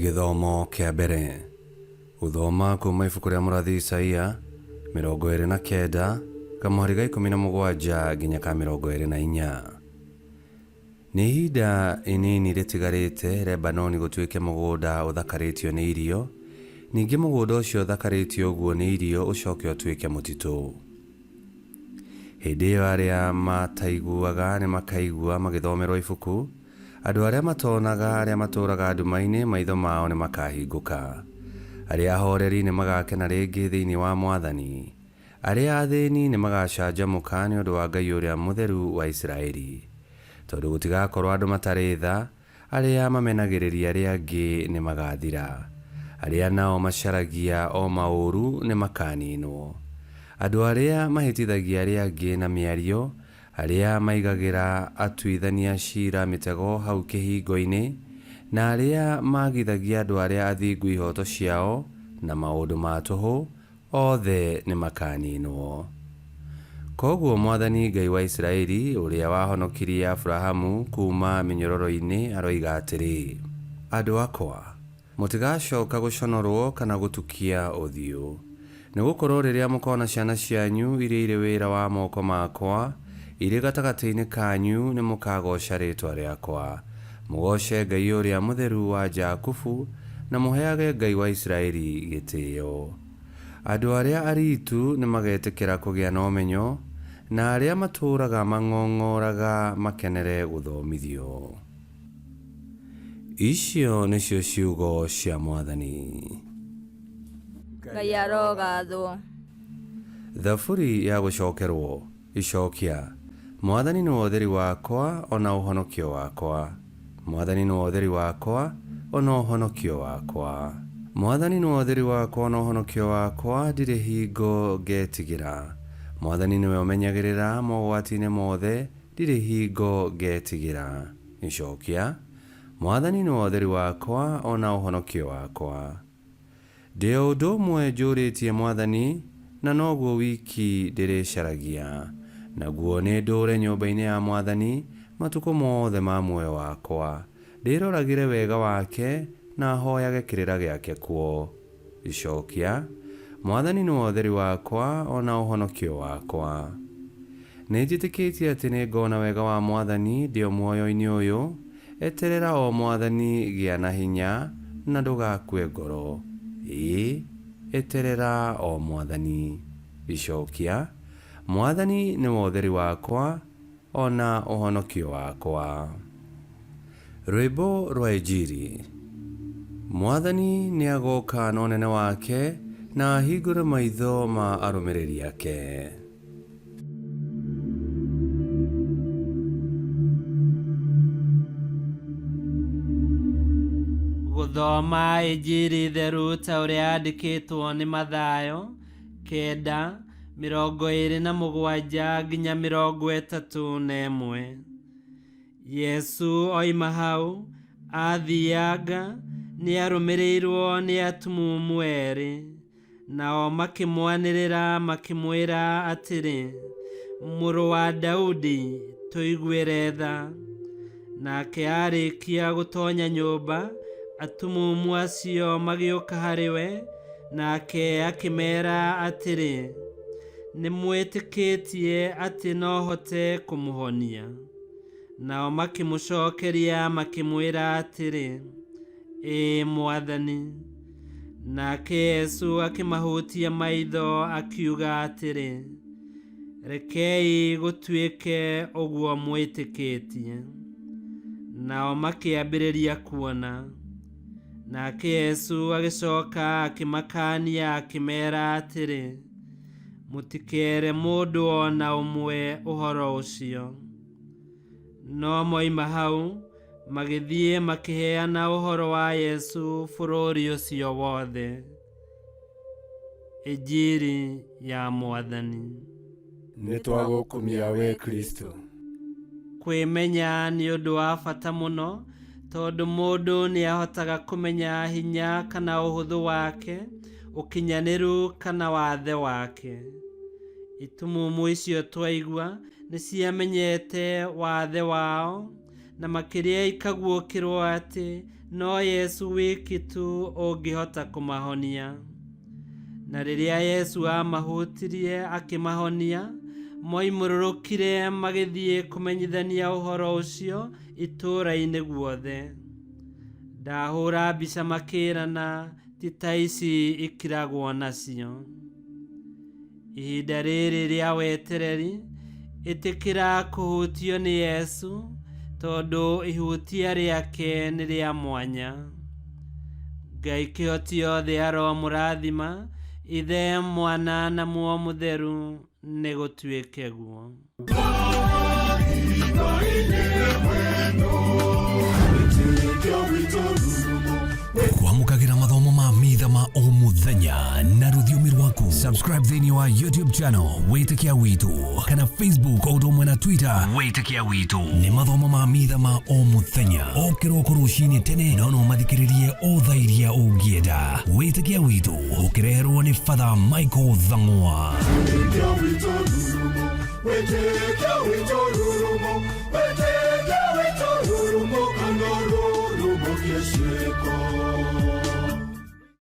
Githomo kia mbere. Uthoma kuma ibuku ria murathi Isaia 29 kamuhari ga 17 nginya ka 24. Ni ihinda inini ritigarite Lebanoni gutuike mugunda uthakaritio ni irio, ningi mugunda ucio uthakaritio uguo ni irio ucoke utuike mutitu. Hindi iyo aria mataiguaga ni makaigua magithomerwo ibuku, andu aria matonaga aria maturaga nduma-ini maitho mao ni makahinguka, aria ahoreri ni magakena ringi thiini wa Mwathani, aria athini ni magacanjamuka ni undu wa Ngai uria mutheru wa Isiraeli, tondu gutigakorwo andu matari tha, aria mamenagiriria aria angi ni magathira, aria nao macaragia o mauru ni makaninwo, andu aria mahitithagia aria angi na miario, aria maigagira atuithania cira mitego hau kihingo-ini, na aria magithagia andu aria athingu ihoto ciao na maundu ma tuhu, othe ni makaninwo. Koguo Mwathani Ngai wa Isiraeli uria wahonokirie Abrahamu kuma minyororo-ini aroiga atiri: andu akwa, mutigacoka guconorwo kana gutukia uthiu, nigukorwo riria mukona ciana cianyu iria iri wira wa moko makwa iri gatagati-ini kanyu ni mukagoca ritwa riakwa, mugoce Ngai uria mutheru wa Jakubu na muheage Ngai wa Isiraeli gitio. Andu aria aritu ni magetikira kugia na umenyo, na aria maturaga mang'ong'oraga makenere guthomithio. Icio nicio ciugo cia Mwathani. Ngai arogathwo. Thaburi ya gucokerwo. Icokia: Mwathani ni utheri wakwa ona uhonokio wakwa. Mwathani ni utheri wakwa ona uhonokio wakwa. Mwathani ni utheri wakwa ona uhonokio wakwa, ndiri hingo ngetigira. Mwathani niwe umenyagirira mogwati-ini mothe, ndiri hingo ngetigira. Icokia: Mwathani ni utheri wakwa ona uhonokio wakwa. Ndi undu umwe njuritie Mwathani, na noguo wiki ndiricaragia, naguo ni ndure nyumba-ini ya Mwathani matuko mothe ma muoyo wakwa, ndiroragire wega wake na hoyage kirira giake kuo. Icokia: Mwathani ni utheri wakwa ona uhonokio wakwa. Ninjitikitie ati ni ngona wega wa Mwathani ndio muoyo-ini uyu. Eterera o Mwathani, gia na hinya na ndugakue ngoro. Eterera o Mwathani. Icokia: Mwathani ni utheri wakwa ona uhonokio wakwa. Rwimbo rwa Injili. Mwathani ni agoka na unene wake, na ahingure maitho ma arumiriri ake. Guthoma Injili theru ta uria yandikitwo ni Mathayo 9:27 nginya 31. Yesu oima hau athianga ni arumirirwo ni atumumu eri, nao makimwanirira makimwira atiri: Muru wa Daudi, tuiguire tha. Nake arikia gutonya nyumba, atumumu acio magioka hariwe, nake akimera atiri: nimwitikitie ati no hote kumuhonia? Nao makimucokeria makimwira atiri: Mwathani. Nake Yesu akimahutia maitho akiuga atiri: rekei gutuike uguo mwitikitie. Nao makiambiriria kuona. Nake Yesu agicoka akimakania akimera atiri: mutikere mundu ona umwe uhoro ucio. No moima hau magithie makiheana uhoro wa Yesu bururi ucio wothe. Injili ya Mwathani. Nitwagukumia we Kristo. Kwimenya ni undu wa bata muno, tondu mundu ni ahotaga kumenya hinya kana uhuthu wake, ukinyaniru kana wathe wake. Itumumu icio twaigua ni ciamenyete wathe wao, na makĩria ikaguũkĩrwo atĩ no Yesu wiki tu ũngĩhota kũmahonia. Na rĩrĩa Yesu amahutirie akĩmahonia, moimũrũrũkire magĩthiĩ kũmenyithania ũhoro ũcio itũũra-inĩ guothe. Ndahũra mbica makĩĩrana ti ta ici ikiragwo nacio. Ihinda rĩrĩ rĩa wetereri, ĩtĩkĩra kũhutio nĩ Yesu, tondũ ihutia rĩake nĩ rĩa mwanya. Ngai kĩhoti yothe aromũrathima, Ithe, Mwana na Muoyo Mũtheru, nĩ gũtuĩke guo. Kwamũkagĩra mathomo ma mitha ma o mũthenya na rũthiomi rwaku. Subscribe thĩinĩ wa YouTube channel Wĩtĩkia Witũ, kana Facebook o ũndũ ũmwe na Twitter Wĩtĩkia Witũ. Nĩ mathomo ma mitha ma o mũthenya, o kĩroko rũcinĩ tene, no mathikĩrĩrie o thaa iria ũngĩenda. Wĩtĩkia Witũ ũkĩreherwo nĩ Father Michael Thang'wa. Wĩtĩkia Witũ rurumo, Wĩtĩkia Witũ rurumo, Wĩtĩkia Witũ rurumo, kana rurumo kĩciko.